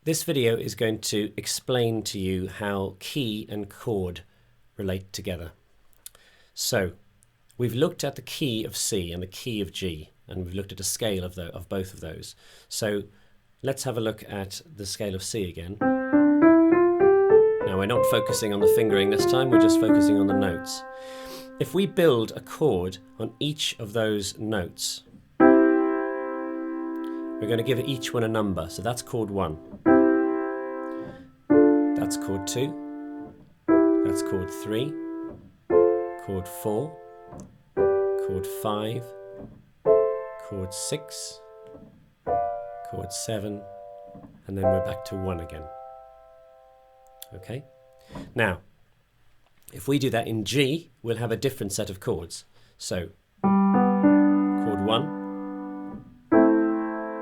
This video is going to explain to you how key and chord relate together. So we've looked at the key of C and the key of G, and we've looked at a scale of both of those. So let's have a look at the scale of C again. Now we're not focusing on the fingering this time, we're just focusing on the notes. If we build a chord on each of those notes, we're going to give each one a number. So that's chord 1. That's chord 2. That's chord 3. Chord 4. Chord 5. Chord 6. Chord 7. And then we're back to 1 again. Okay? Now, if we do that in G, we'll have a different set of chords. So, chord 1,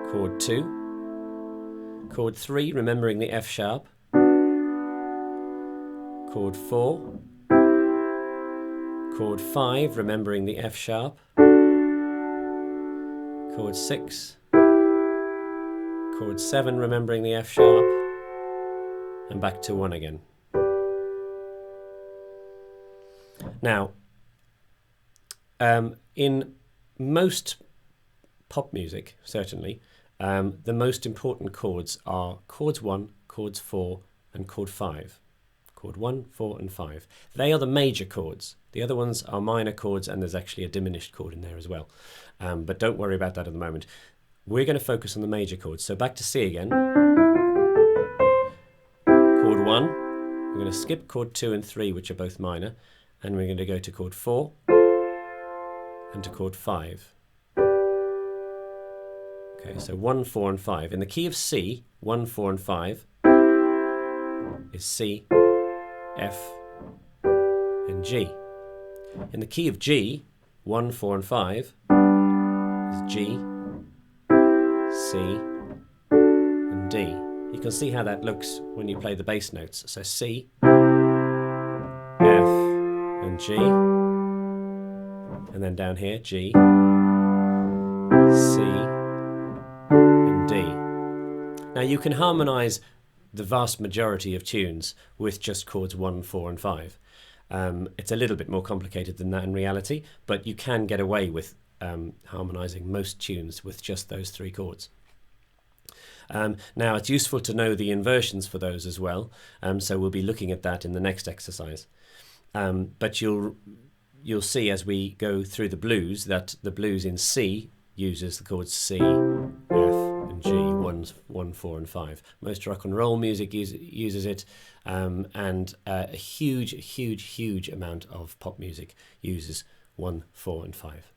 chord 2, chord 3, remembering the F sharp, chord 4, chord 5, remembering the F sharp, chord 6, chord 7, remembering the F sharp, and back to 1 again. Now, in most pop music, certainly, the most important chords are chords 1, chords 4, and chord 5. Chord 1, 4, and 5. They are the major chords. The other ones are minor chords, and there's actually a diminished chord in there as well. But don't worry about that at the moment. We're going to focus on the major chords. So back to C again. Chord 1. We're going to skip chord 2 and 3, which are both minor, and we're going to go to chord 4 and to chord 5. Okay, so 1, 4, and 5. In the key of C, 1, 4, and 5 is C, F, and G. In the key of G, 1, 4, and 5 is G, C, and D. You can see how that looks when you play the bass notes. So C, F, and G, and then down here G, C, and D. Now you can harmonise the vast majority of tunes with just chords 1, 4, and 5. It's a little bit more complicated than that in reality, but you can get away with harmonising most tunes with just those 3 chords. Now it's useful to know the inversions for those as well, so we'll be looking at that in the next exercise. But you'll see as we go through the blues that the blues in C uses the chords C, F, and G, 1, 4, and 5. Most rock and roll music uses it, and a huge amount of pop music uses 1, 4, and 5.